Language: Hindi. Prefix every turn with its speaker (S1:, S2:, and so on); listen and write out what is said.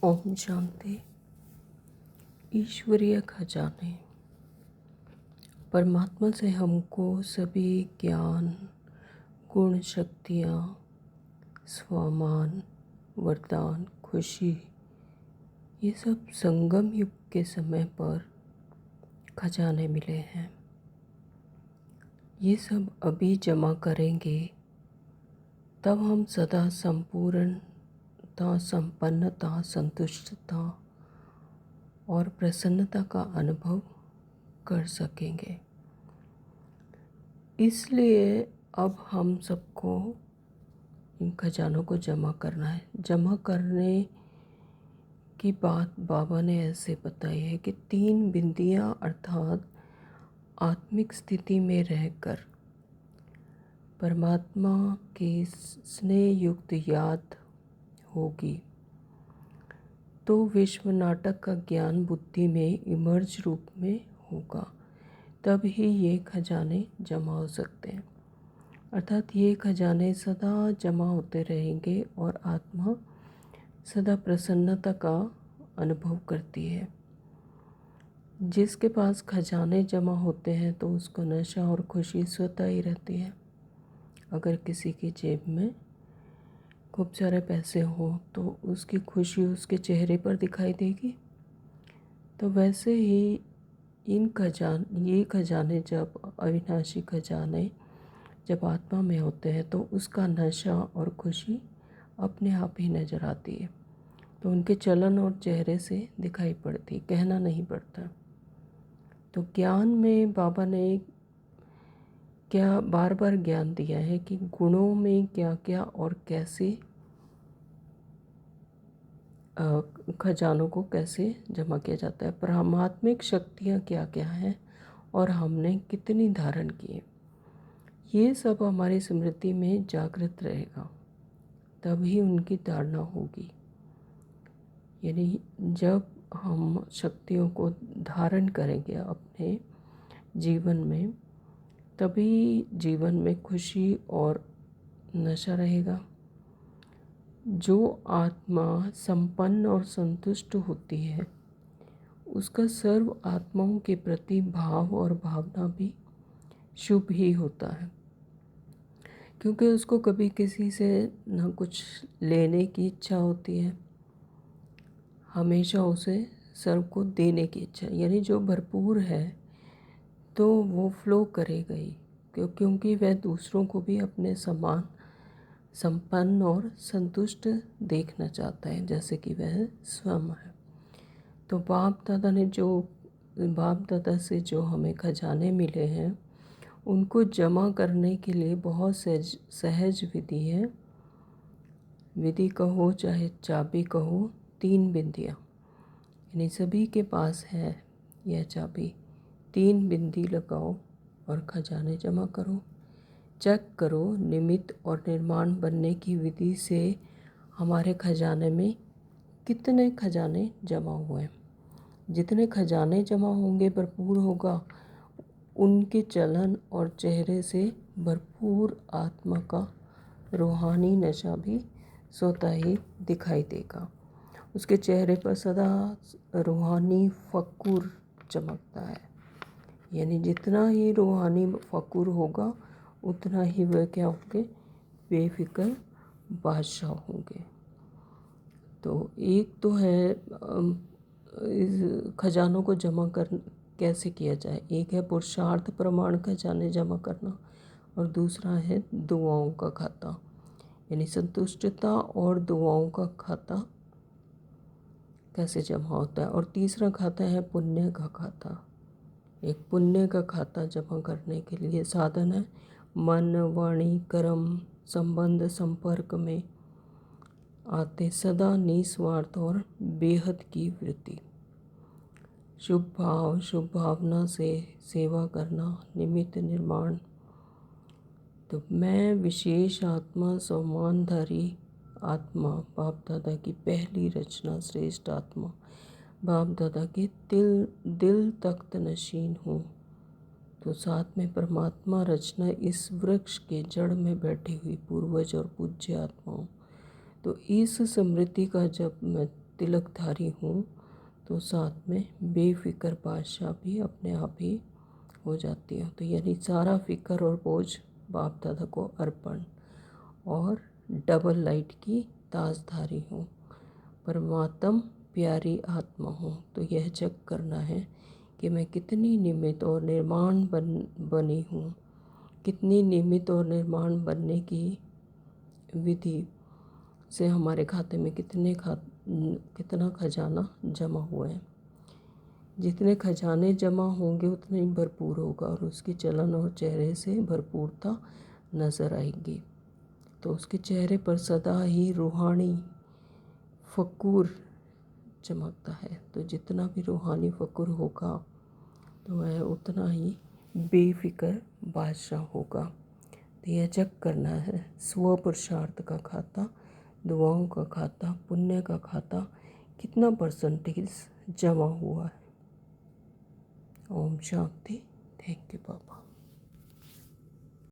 S1: ओम शांति। ईश्वरीय खजाने। परमात्मा से हमको सभी ज्ञान, गुण, शक्तियाँ, स्वमान, वरदान, खुशी, ये सब संगम युग के समय पर खजाने मिले हैं। ये सब अभी जमा करेंगे तब हम सदा संपूर्णता, संपन्नता, संतुष्टता और प्रसन्नता का अनुभव कर सकेंगे। इसलिए अब हम सबको इन खजानों को जमा करना है। जमा करने की बात बाबा ने ऐसे बताई है कि 3 बिंदियाँ अर्थात आत्मिक स्थिति में रहकर परमात्मा की स्नेह युक्त याद होगी तो विश्व नाटक का ज्ञान बुद्धि में इमर्ज रूप में होगा, तब ही ये खजाने जमा हो सकते हैं। अर्थात ये खजाने सदा जमा होते रहेंगे और आत्मा सदा प्रसन्नता का अनुभव करती है। जिसके पास खजाने जमा होते हैं तो उसको नशा और खुशी स्वतः ही रहती है। अगर किसी की जेब में खूब सारे पैसे हों तो उसकी खुशी उसके चेहरे पर दिखाई देगी। तो वैसे ही ये खजाने जब अविनाशी खजाने जब आत्मा में होते हैं तो उसका नशा और खुशी अपने आप ही नज़र आती है। तो उनके चलन और चेहरे से दिखाई पड़ती, कहना नहीं पड़ता। तो ज्ञान में बाबा ने क्या बार बार ज्ञान दिया है कि गुणों में क्या क्या और कैसे खजानों को कैसे जमा किया जाता है, परमात्मिक शक्तियाँ क्या क्या हैं और हमने कितनी धारण की है। ये सब हमारी स्मृति में जागृत रहेगा, तभी उनकी धारणा होगी। यानी जब हम शक्तियों को धारण करेंगे अपने जीवन में, तभी जीवन में खुशी और नशा रहेगा। जो आत्मा संपन्न और संतुष्ट होती है उसका सर्व आत्माओं के प्रति भाव और भावना भी शुभ ही होता है, क्योंकि उसको कभी किसी से न कुछ लेने की इच्छा होती है, हमेशा उसे सर्व को देने की इच्छा। यानी जो भरपूर है तो वो फ्लो करेगा ही, क्योंकि वह दूसरों को भी अपने समान संपन्न और संतुष्ट देखना चाहता है जैसे कि वह स्वयं है। तो बाप दादा से जो हमें खजाने मिले हैं उनको जमा करने के लिए बहुत सहज विधि है। विधि कहो चाहे चाबी कहो, 3 बिंदियाँ, यानी सभी के पास है यह चाबी। 3 बिंदी लगाओ और खजाने जमा करो। चेक करो निमित्त और निर्माण बनने की विधि से हमारे खजाने में कितने खजाने जमा हुए हैं। जितने खजाने जमा होंगे, भरपूर होगा, उनके चलन और चेहरे से भरपूर आत्मा का रूहानी नशा भी स्वतः ही दिखाई देगा। उसके चेहरे पर सदा रूहानी फ़कुर चमकता है। यानी जितना ही रूहानी फ़कुर होगा उतना ही वह क्या होंगे, बेफिक्र बादशाह होंगे। तो एक तो है इस खजानों को जमा कर कैसे किया जाए। एक है पुरुषार्थ प्रमाण खजाने जमा करना और दूसरा है दुआओं का खाता, यानी संतुष्टता और दुआओं का खाता कैसे जमा होता है। और तीसरा खाता है पुण्य का खाता। एक पुण्य का खाता जमा करने के लिए साधन है मन, वाणी, कर्म, संबंध, संपर्क में आते सदा निस्वार्थ और बेहद की वृत्ति, शुभ भाव, शुभ भावना से सेवा करना, निमित्त निर्माण। तो मैं विशेष आत्मा, सम्मानधारी आत्मा, बाप दादा की पहली रचना, श्रेष्ठ आत्मा, बाप दादा के दिल तख्त नशीन हूँ। तो साथ में परमात्मा रचना इस वृक्ष के जड़ में बैठी हुई पूर्वज और पूज्य आत्माओं। तो इस स्मृति का जब मैं तिलकधारी हूँ तो साथ में बेफिक्र बादशाह भी अपने आप ही हो जाती हूँ। तो यानी सारा फिक्र और बोझ बाप दादा को अर्पण। और डबल लाइट की ताजधारी हूँ, परमात्म प्यारी आत्मा हूँ। तो यह जग करना है कि मैं कितनी निमित्त और निर्माण बनी हूँ, कितनी निमित्त और निर्माण बनने की विधि से हमारे खाते में कितना खजाना जमा हुआ है। जितने खजाने जमा होंगे उतने ही भरपूर होगा और उसकी चलन और चेहरे से भरपूरता नज़र आएगी। तो उसके चेहरे पर सदा ही रूहानी फ़कूर चमकता है। तो जितना भी रूहानी फ़कूर होगा तो वह उतना ही बेफिक्र बादशाह होगा। तो यह चेक करना है स्व पुरुषार्थ का खाता, दुआओं का खाता, पुण्य का खाता कितना परसेंटेज जमा हुआ है। ओम शांति। थैंक यू पापा।